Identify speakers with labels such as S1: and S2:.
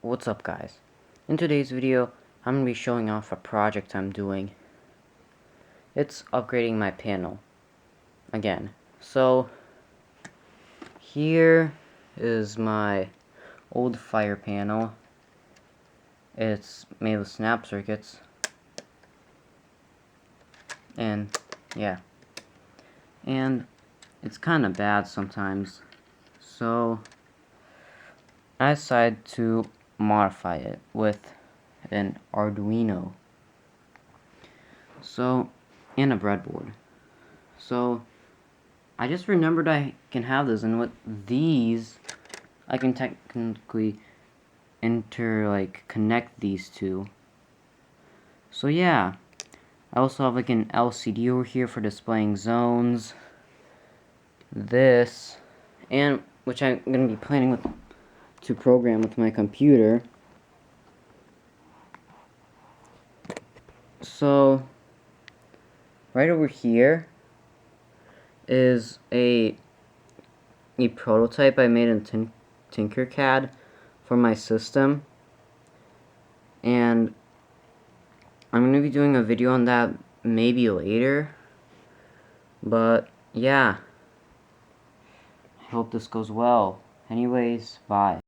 S1: What's up, guys? In today's video, I'm going to be showing off a project I'm doing. It's upgrading my panel again. So here is my old fire panel. It's made with snap circuits, and yeah, and it's kind of bad sometimes, so I decided to modify it with an Arduino and a breadboard. So I just remembered I can have this, and with these I can technically connect these two. So yeah, I also have like an LCD over here for displaying zones, this, and which I'm gonna be planning to program with my computer. So right over here is a prototype I made in Tinkercad for my system, and I'm going to be doing a video on that maybe later, but yeah, I hope this goes well. Anyways, bye.